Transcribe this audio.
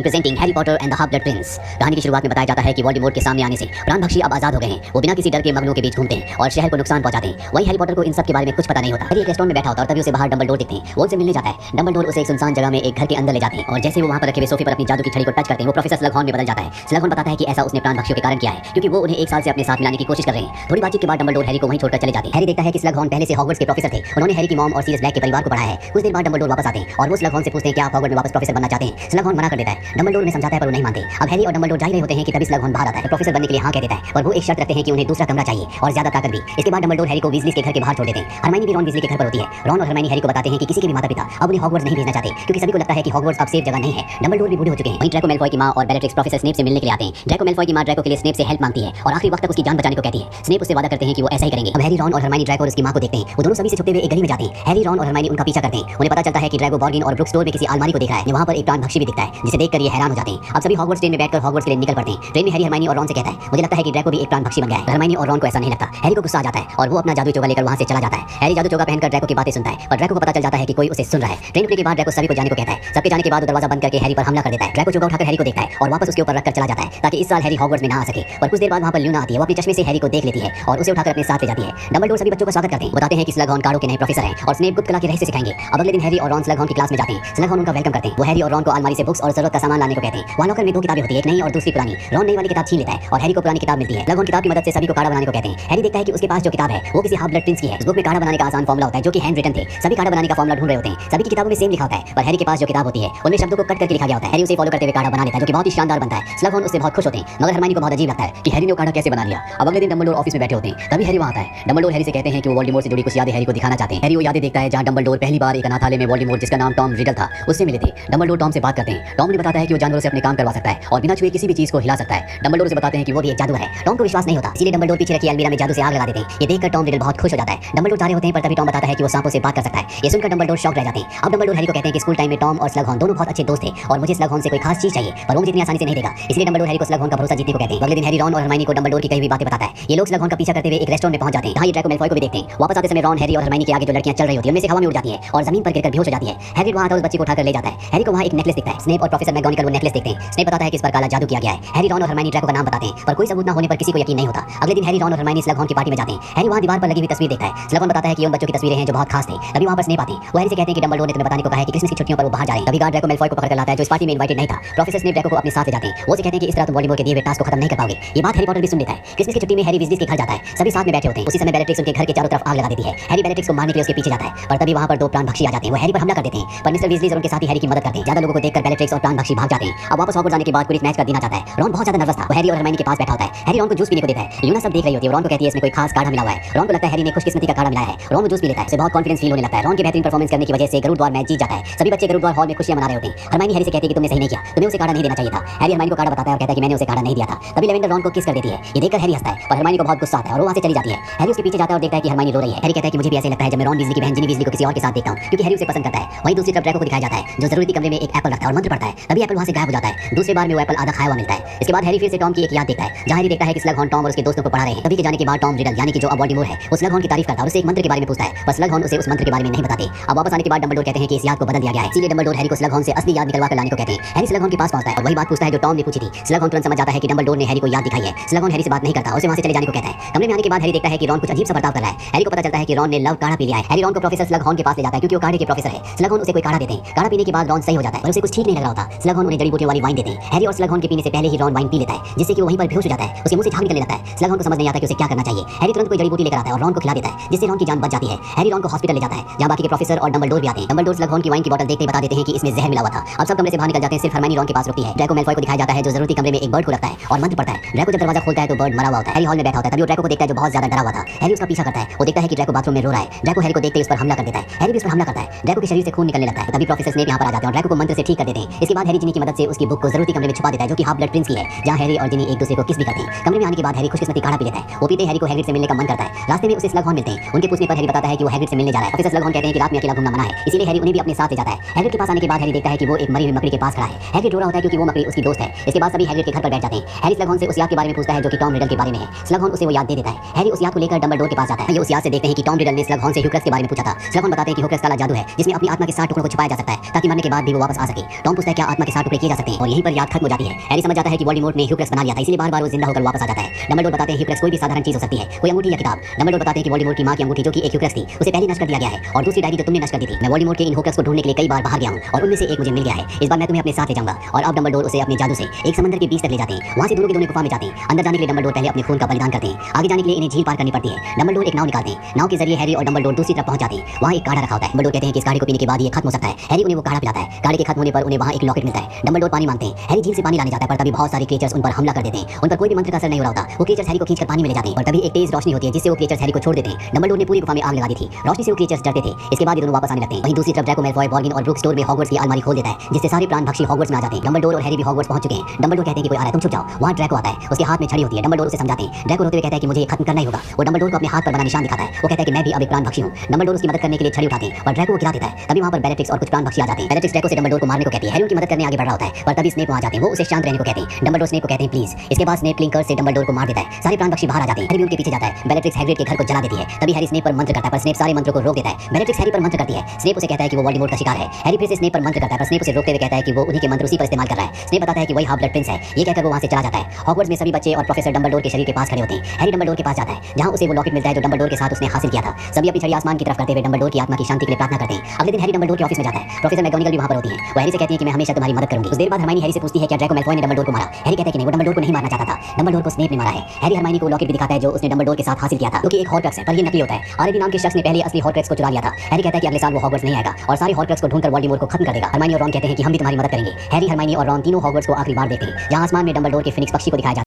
Presenting Harry Potter and the half blood Prince. कहानी की शुरुआत में बताया जाता है कि वोल्डेमॉर्ट के सामने आने से प्राणभक्षी अब आजाद हो गए हैं। वो बिना किसी डर के मगनों के बीच घूमते हैं और शहर को नुकसान पहुंचाते हैं। वहीं हैरी पॉटर को इन सब के बारे में कुछ पता नहीं होता। हैरी एक रेस्टोरेंट में बैठा होता है और तभी उसे बाहर डंबलडोर दिखते हैं। वो उनसे मिलने जाता है। डंबलडोर उसे एक सुनसान जगह में एक घर के अंदर ले जाते हैं और जैसे वो वहां पर रखे हुए सोफे पर अपनी जादू की छड़ी को टच करते हैं वो प्रोफेसर स्लगहॉर्न में बदल जाता है। स्लगहॉर्न बताता है कि ऐसा उसने प्राणभक्षियों के कारण किया है क्योंकि वो उन्हें एक साल से अपने साथ मिलाने की कोशिश कर रहे हैं। थोड़ी बातचीत के बाद डंबलडोर हैरी को वहीं छोड़कर चले जाते हैं। हैरी देखता है कि स्लगहॉर्न पहले से हॉगवर्ट्स के प्रोफेसर थे। उन्होंने हैरी की मॉम और सीरियस ब्लैक के परिवार को पढ़ाया है। कुछ देर बाद डंबलडोर वापस आते हैं और वो स्लगहॉर्न से पूछते हैं कि आप हॉगवर्ट्स में वापस प्रोफेसर बनना चाहते हैं। स्लगहॉर्न मना कर देता है। डंबलडोर उन्हें समझाता है पर वो नहीं मानते। अब हैरी और डंबलडोर जा रहे होते हैं कि तभी स्लगहॉर्न बाहर आता है। प्रोफेसर बनने के लिए हाँ कह देता है और वो एक शर्त रखते हैं कि उन्हें दूसरा कमरा चाहिए और ज्यादा ताकत भी। इसके बाद डंबलडोर हैरी को वीजली के घर के बाहर छोड़ देते हैं। हरमाइनी भी रॉन वीजली के घर पर होती है। रॉन और हरमाइनी हैरी को बताते हैं कि किसी के भी माता-पिता अब उन्हें हॉगवर्ट्स नहीं भेजना चाहते क्योंकि सभी को लगता है कि हॉगवर्ट्स अब सेफ जगह नहीं है। डंबलडोर भी बूढ़े हो चुके हैं। वहीं ड्रैको मैलफॉय की मां और बेलेट्रिक्स प्रोफेसर स्नेप से मिलने के लिए आते हैं। ड्रैको मैलफॉय की मां ड्रैको के लिए स्नेप से हेल्प मांगती है और आखिरी वक्त तक उसकी जान बचाने को कहती है। स्नेप उससे वादा करते हैं कि वो ऐसा ही करेंगे। अब हैरी, रॉन और हरमाइनी ड्रैको और उसकी मां को देखते हैं। वो दोनों सभी से छुपते हुए एक गली में जाते हैं। हैरी, रॉन और हरमाइनी उनका पीछा करते हैं। उन्हें पता चलता है कि ड्रैको बॉर्गिन और ब्रुक स्टोर में किसी अलमारी को देख रहा है। वहां पर एक प्राणभक्षी भी दिखता है जिसे देखकर ये हैरान हो जाते हैं। अब सभी हॉगवर्ट्स ट्रेन में बैठकर हॉगवर्ट्स के लिए निकल पड़ते हैं। ट्रेन में हैरी हरमाइनी और रॉन से कहता है मुझे लगता है कि ड्रैको भी एक प्राणभक्षी बन गया है। हरमाइनी और रॉन को ऐसा नहीं लगता। हैरी को गुस्सा आ जाता है और वो अपना जादू चोगा लेकर वहां से चला जाता है। हैरी जादू चोगा पहनकर ड्रैको की बातें सुनता है पर ड्रैको को पता चल जाता है कि कोई उसे सुन रहा है। ट्रेन रुकने के बाद ड्रैको सभी को जाने को कहता है। सबके जाने के बाद दरवाजा बंद करके हैरी पर हमला कर देता है। ड्रैको चोगा उठाकर हैरी को देखता है और वापस उसके ऊपर रखकर चला जाता है ताकि इस साल हैरी हॉगवर्ट्स में ना आ सके। पर कुछ देर बाद वहां पर ल्यूना आती है। वो अपने चश्मे से हैरी को देख लेती है और उसे उठाकर अपने साथ ले जाती है। डंबलडोर सभी बच्चों का स्वागत करते हैं। बताते हैं कि स्लगहॉर्न कार्डो के नए प्रोफेसर हैं और स्नेप गुप्त कला के रहस्य सिखाएंगे। अब अगले दिन हैरी और रॉन स्लगहॉर्न की क्लास में जाते हैं। स्लगहॉर्न उनका वेलकम करते हैं। वो हैरी और रॉन को अलमारी से बुक्स और जरूरत का सामान लाने को कहते हैं। वहां लॉकर में दो किताबें होती है, एक नई और दूसरी पुरानी। रॉन नई वाली किताब छीन लेता है और हैरी को पुरानी किताब मिलती है। स्लगहॉर्न किताब की मदद से सभी को काढ़ा बनाने को कहते हैं। हैरी देखता है कि उसके पास जो किताब है वो किसी हाफ ब्लड प्रिंस की है। इस बुक में काढ़ा बनाने का आसान फॉर्मूला होता है जो कि हैंड रिटन थे। सभी काढ़ा बनाने का फॉर्मूला ढूंढ रहे होते हैं। सभी की किताबों में सेम लिखा होता है पर हैरी के पास जो किताब होती है उनमें शब्दों को कट करके लिखा गया होता है। हैरी उसे फॉलो करते हुए काढ़ा बना लेता है जो कि बहुत ही शानदार बनता है। स्लगहॉर्न उससे बहुत खुश होते हैं मगर हरमाइनी को बहुत अजीब लगता है कि हैरी ने वो काढ़ा कैसे बना लिया। अब अगले दिन डंबलडोर ऑफिस में बैठे होते हैं। तभी हैरी वहां आता है। डंबलडोर हैरी से कहते हैं कि वो वोल्डेमॉर्ट से जुड़ी कुछ यादें हैरी को दिखाना चाहते हैं। हैरी वो यादें देखता है जहां डंबलडोर पहली बार एक अनाथालय में वोल्डेमॉर्ट जिसका नाम टॉम रिडल था उससे मिले थे। डंबलडोर टॉम से बात करते हैं। टॉम ने बताता है कि वो जानवरों से अपने काम करवा सकता है और बिना छुए किसी भी चीज को हिला सकता है। डंबलडोर से बताते हैं कि वो भी एक जादूगर है। टॉम को विश्वास नहीं होता इसलिए डंबलडोर पीछे रखी अलमीरा में जादू से आग लगा देते हैं। ये देखकर टॉम रिडल बहुत खुश हो जाता है। डंबलडोर जा रहे होते हैं पर तभी टॉम बताता है कि वो सांपों से बात कर सकता है। ये सुनकर डंबलडोर शॉक रह जाते हैं। अब डंबलडोर हैरी को कहते हैं कि स्कूल टाइम में टॉम और स्लगहॉर्न दोनों बहुत अच्छे दोस्त थे और मुझे स्लगहॉर्न से कोई खास चीज चाहिए पर वो मुझे इतनी आसानी से नहीं देगा। इसलिए डंबलडोर हैरी को स्लगहॉर्न का भरोसा जीतने को कहते हैं। अगले दिन हैरी, रॉन और हरमाइनी को डंबलडोर की कई हुई बातें बताता है। ये लोग स्लगहॉर्न का पीछा करते हुए एक रेस्टोरेंट में पहुंच जाते हैं। यहाँ ये ड्रैको मैलफॉय को भी देखते हैं। वापस आते समय रॉन, हैरी और हरमाइनी के आगे जो लड़कियां चल रही होती है उनमें से हवा में उड़ जाती है और जमीन पर गिरकर बेहोश हो जाती है। हैरी वहां आता है, उस बच्ची को उठाकर ले जाता है। हैरी को वहां एक नेकलेस दिखता है। स्नेप और प्रोफेसर मैगोनिकल वो नेकलेस देखते हैं। स्नेप बताता है कि इस पर काला जादू किया गया है। हैरी, रॉन और हरमाइनी ड्रैको का नाम बताते हैं पर कोई सबूत न होने पर किसी को यकीन नहीं होता। अगले दिन हैरी, रॉन और हरमाइनी स्लगहॉर्न की पार्टी में जाते हैं। हैरी वहां दीवार पर लगी हुई तस्वीर देखता है। स्लगहॉर्न बताता है कि उन बच्चों की तस्वीरें हैं जो बहुत खास थे। तभी वहां पर स्नेप आते हैं। वो हैरी से कहते हैं कि डंबलडोर ने तुम्हें बताने को कहा है कि क्रिसमस की छुट्टियों पर वो बाहर जा रहे हैं। तभी गार्ड ड्रैको मैलफॉय को पकड़ कर लाता है जो इस पार्टी में इनवाइटेड नहीं था। प्रोफेसर स्नेप ड्रैको को अपने साथ ले जाते हैं। वो से कहते हैं कि इस तरह तुम वोल्डेमॉर्ट के दिए हुए टास्क को खत्म नहीं कर पाओगे। ये बात हैरी पॉटर भी सुन लेता है। क्रिसमस की छुट्टी में हैरी वीजली के घर जाता है। सभी साथ में बैठे होते हैं। उसी समय बेलेट्रिक्स उनके घर के चारों तरफ आग लगा देती है। हैरी बेलेट्रिक्स को मारने के लिए उसके पीछे जाता है पर तभी वहां पर दो प्राणभक्षी आ जाते हैं। वो हैरी पर हमला कर देते हैं पर मिस्टर वीजली और उनके साथी हैरी की मदद करते हैं। ज्यादा लोगों को देखकर बेलेट्रिक्स और प्राणभक्षी भाग जाते हैं। अब वापस हॉगवर्ट्स जाने के बाद क्विडिच मैच का दिन आ जाता है। रॉन बहुत ज्यादा नर्वस था। वो हैरी और हरमाइनी के पास बैठा होता है। हैरी रॉन को जूस पीने को देता है। ल्यूना सब देख रही होती है। रॉन को कहती है इसमें कोई खास काढ़ा मिला हुआ है। रॉन को लगता है हैरी ने खुशकिस्मती का काढ़ा मिलाया है। रॉन वो जूस पी लेता है। उसे बहुत कॉन्फिडेंस फील होने लगता है। रॉन की बेहतरीन परफॉर्मेंस करने की वजह से गरुड़ द्वार मैच जीत जाता है। सभी बच्चे गरुड़ द्वार हॉल में खुशियां मना रहे होते हैं। हरमाइनी हैरी से कहती है कि तुमने सही नहीं किया, तुम्हें उसे काढ़ा नहीं देना चाहिए था। हैरी हरमाइनी को काढ़ा बताता है और कहता है कि मैंने उसे काढ़ा नहीं दिया था। तभी लेवेंडर रॉन को किस कर देती है। ये देखकर हैरी हंसता है और हरमाइनी को बहुत गुस्सा आता है और वो वहां से चली जाती है। हैरी उसके पीछे जाता है और देखता है कि हरमाइनी रो रही है। हैरी कहता है कि मुझे भी ऐसे लगता है जब मैं रॉन वीजली की बहन जिनी वीजली को किसी और के साथ देखता हूं क्योंकि हैरी उसे पसंद करता है। वहीं दूसरी तरफ ड्रैको को दिखाया जाता है जो जरूरती कमरे में एक एप्पल रखता है और मंत्र पढ़ता है। तभी एप्पल वहां से गायब हो जाता है। दूसरी बार में वो एप्पल आधा खाया हुआ मिलता है। इसके बाद हैरी फिर से टॉम की एक याद देखता है जहां हैरी देखता है कि स्लगहॉर्न टॉम और उसके दोस्तों को पढ़ा रहे हैं। तभी के जाने के बाद टॉम रिडल यानी कि जो अब वोल्डेमॉर्ट है वो स्लगहॉर्न की तारीफ करता है और उसे एक मंत्र के बारे में पूछता है पर स्लगहॉर्न उसे उस मंत्र के बारे में नहीं बताते। अब वापस आने के बाद डंबलडोर कहते हैं कि इस याद को बदल दिया गया है। इसलिए डंबलडोर हैरी को स्लगहॉर्न से असली याद निकलवा कर लाने को कहते हैं। हैरी स्लगहॉर्न के पास पहुंचता है और वही बात पूछता है जो टॉम ने पूछी थी। स्लगहॉर्न तुरंत समझ जाता है कि डंबलडोर ने हैरी को याद दिखाई है। स्लगहॉर्न हैरी से बात नहीं करता, उसे वहां से चले जाने को कहता है। कमरे में आने के बाद हैरी देखता है कि रॉन कुछ अजीब सा बर्ताव कर रहा है। हैरी को पता चलता है कि रॉन ने लव काढ़ा पी लिया है। हैरी रॉन को प्रोफेसर स्लगहॉर्न के पास ले जाता है क्योंकि वो काढ़े के प्रोफेसर है। स्लगहॉर्न उसे कोई काढ़ा देते हैं। काढ़ा पीने के बाद रॉन सही हो जाता है पर उसे कुछ ठीक नहीं लग रहा होता। स्लगहॉर्न उन्हें जड़ी बूटियों वाली वाइन देते हैं। हैरी और स्लगहॉर्न के पीने से पहले ही रॉन वाइन पी लेता है जिससे कि वो वहीं पर बेहोश हो जाता है। उसके मुंह से झाग निकलने लगता है। स्लगहॉर्न को समझ नहीं आता कि उसे क्या करना चाहिए। हैरी तुरंत कोई जड़ी बूटी लेकर आता है और रॉन को खिला देता है जिससे रॉन की जान बच जाती है। हैरी रॉन को हॉस्पिटल ले जाता है जहां बाकी के प्रोफेसर और डंबलडोर भी आते हैं। डंबलडोर स्लगहॉर्न की वाइन की बोतल देखते ही बता देते हैं कि इसमें जहर मिला हुआ था। अब सब कमरे से बाहर निकल जाते हैं। सिर्फ हरमाइनी रॉन के पास रुकती है। ड्रैको मैलफॉय को दिखाया जाता है जो जरूरती कमरे में एक बर्ड को रखता है और मंत्र पढ़ता है। ड्रैको जब दरवाजा खोलता है तो बर्ड मरा हुआ होता है। हैरी हॉल में बैठा होता है। तभी वो ड्रैको को देखता है जो बहुत ज्यादा डरा हुआ था। हैरी उसका पीछा करता है। वो देखता है कि ड्रैको बाथरूम में रो रहा है। ड्रैको हैरी को देखते ही उस पर हमला कर देता है। हैरी भी उस पर हमला करता है। ड्रैको के शरीर से खून निकलने लगता है। तभी प्रोफेसर स्नेप यहाँ पर आ जाते हैं और ड्रैको को मंत्र से ठीक कर देते हैं। इसके बाद हैरी जिनी की मदद से उसकी बुक को जरूरती कमरे में छुपा देता है जो कि हाफ ब्लड प्रिंस की है जहां हैरी और जिनी एक दूसरे को किस भी करते हैं। कमरे में आने के बाद हैरी खुशकिस्मती काढ़ा पी लेता है। वो पीते हैरी को हैग्रिड से मिलने का मन करता है। रास्ते में उसे स्लगहॉर्न मिलते हैं। उनके पूछने पर हैरी बताता है कि वो हैग्रिड से मिलने जा रहा है। प्रोफेसर स्लगहॉर्न कहते हैं कि रात में अकेला घूमना मना है इसलिए हैरी उन्हें भी अपने साथ ले जाता है। हैग्रिड के पास आने के बाद हैरी देखता है कि वो एक मरी हुई मकड़ी के पास खड़ा है। हैग्रिड रो रहा होता है क्योंकि वो मकड़ी उसकी दोस्त है। इसके बाद सभी हैग्रिड के घर पर बैठ जाते हैं। हैरी स्लगहॉर्न से उस याद के बारे में पूछता है जो कि टॉम रिडल के बारे में है। स्लगहॉर्न उसे वो याद दे देता है। हैरी उस याद को लेकर डंबलडोर के पास जाता है। ये उस याद से देखते हैं कि टॉम रिडल ने स्लगहॉर्न से ह्यूक्रक्स के बारे में पूछा था। स्लगहॉर्न बताते हैं कि ह्यूक्रक्स काला जादू है जिसमें अपनी आत्मा के साथ टुकड़ों को छुपाया जा सकता है ताकि मरने के बाद भी वो वापस आ सके। टॉम पूछता है क्या आत्मा के साथ टुकड़े किए जा सकते हैं और यहीं पर याद खत्म हो जाती है। हैरी समझ जाता है कि वोल्डेमॉर्ट ने ह्यूक्रेक्स बना लिया था, इसलिए बार-बार वो जिंदा होकर वापस आ जाता है। डंबलडोर बताते हैं ह्यूक्रेक्स कोई भी साधारण चीज हो सकती है, कोई अंगूठी या किताब। डंबलडोर बताते हैं कि वोल्डेमॉर्ट की मां की अंगूठी जो कि एक ह्यूक्रेक्स थी, उसे पहले नष्ट कर दिया गया है और दूसरी डायरी जो तुमने नष्ट कर दी थी। मैं वोल्डेमॉर्ट के इन ह्यूक्रेक्स को ढूंढने के लिए कई बार बाहर गया हूं और उनमें से एक मुझे मिल गया है। इस बार मैं तुम्हें अपने साथ ले जाऊंगा। और अब डंबलडोर उसे अपने जादू से एक समंदर के बीच तक ले जाते हैं। वहां से दोनों के दोनों गुफा में जाते हैं। अंदर जाने के लिए डंबलडोर पहले अपने खून का बलिदान करते हैं। आगे जाने के लिए इन्हें झील पार करनी पड़ती है। डंबलडोर एक नाव निकालते हैं। नाव के जरिए हैरी और डंबलडोर दूसरी तरफ पहुंच जाते हैं। वहां एक काढ़ा रखा होता है। डंबलडोर कहते हैं कि इस काढ़े को पीने के बाद ये खत्म हो सकता है। हैरी उन्हें वो काढ़ा पिलाता है। काढ़े के खत्म होने पर उन्हें वहां एक लॉकेट मिलता है। डंबलडोर पानी मांगते हैं। हैरी झील से पानी लाने जाता है, पर तभी बहुत सारे क्रीचर्स उन पर हमला कर देते हैं। उन पर कोई भी मंत्र का असर नहीं हो रहा होता। वो क्रीचर्स हैरी को खींचकर पानी में ले जाते हैं और तभी एक तेज रोशनी होती है जिससे वो क्रीचर्स हैरी को छोड़ देते हैं। डंबलडोर ने पूरी गुफा में आग लगा दी थी। रोशनी से वो क्रीचर्स डरते थे। इसके बाद ये दोनों वापस आने लगते हैं। वहीं दूसरी तरफ ड्रैको मैलफॉय, बॉर्गिन और ब्रूक स्टोर में हॉगवर्ट्स की अलमारी खोल देता है, जिससे सारे प्राणभक्षी हॉगवर्ट्स में आ जाते हैं। डंबलडोर और हैरी भी हॉगवर्ट्स पहुंच चुके हैं। डंबलडोर कहते हैं कि कोई आ रहा है, तुम छुप जाओ। वहां ड्रैको आता है, उसके हाथ में छड़ी होती है। डंबलडोर उसे समझाते हैं। ड्रैको रोते हुए कहता है कि मुझे खत्म करना ही होगा। वो डंबलडोर को अपने हाथ पर बना निशान दिखाता है। वो कहता है कि मैं भी अब एक प्राणभक्षी हूं। डंबलडोर उसकी मदद करने के लिए छड़ी उठाते हैं और ड्रैको को गिरा देता है। तभी वहां पर बेलेट्रिक्स और कुछ प्राणभक्षी आ जाते हैं। बेलेट्रिक्स ड्रैको से डंबलडोर को मारने को कहती है। हैरी उनकी मदद करने आगे बढ़ रहा होता है, पर तभी स्नेप वहां जाते हैं। वो उसे शांत रहने को कहते हैं। डंबलडोर स्नेप को कहते हैं प्लीज। इसके बाद स्नेप क्लिंग कर्स से डंबलडोर को मार देता है। सारे प्राणभक्षी बाहर आ जाते हैं। हैरी भी उनके पीछे जाता है। बेलेट्रिक्स हैग्रिड के घर को जला देती है। तभी हैरी स्नेप पर मंत्र करता है, पर स्नेप सारे मंत्रों को रोक देता है। बेलेट्रिक्स हैरी पर मंत्र करती है। स्नेप उसे कहता है कि वो वोल्डेमॉर्ट का शिकार है। हैरी फिर से स्नेप पर मंत्र करता है, पर स्नेप उसे रोकते हुए कहता है कि वो उन्हीं के मंत्र उसी पर इस्तेमाल कर रहा है। स्नेप बताता है कि वही हाफ ब्लड प्रिंस है। ये कहकर वो वहां से चला जाता है। हॉगवर्ट्स में सभी बच्चे और प्रोफेसर डंबलडोर के शरीर के पास खड़े होते हैं। हैरी डंबलडोर के पास जाता है, जहां उसे वो लॉकेट मिलता है जो डंबलडोर के साथ उसने हासिल किया था। सभी अपनी छड़ी आसमान की तरफ करते हुए डंबलडोर की आत्मा की शांति के लिए प्रार्थना करते हैं। अगले दिन हैरी डंबलडोर के ऑफिस में जाता है। प्रोफेसर मैगोनिगल भी वहां पर होती है। वो हैरी से कहती है कि मैं हमेशा तुम्हारी मदद करूंगी। कुछ देर बाद हरमाइनी हैरी से पूछती है कि ड्रैको मैलफॉय ने डंबलडोर को मारा। हैरी कहता है कि नहीं, वो डंबलडोर को नहीं मारना चाहता था। डंबलडोर को स्नेप ने मारा है। हैरी हरमाइनी को लॉकेट भी दिखाता है जो उसने डंबलडोर के साथ हासिल किया था, जो कि एक हॉर्क्रेक्स है, पर ये नकली होता है। आरबी नाम के शख्स ने पहले असली हॉर्क्रेक्स को चुरा लिया था। हैरी कहता है कि अगले साल वो हॉगवर्ट्स नहीं आएगा और सारे हॉर्क्रेक्स को ढूंढकर वोल्डेमॉर्ट को खत्म कर देगा। हरमाइनी और रॉन कहते हैं कि हम भी तुम्हारी मदद करेंगे। हैरी, हरमाइनी और रॉन तीनों हॉगवर्ट्स को आखिरी बार देखते हैं, जहां आसमान में डंबलडोर के फिनिक्स पक्षी को दिखाया जाता है।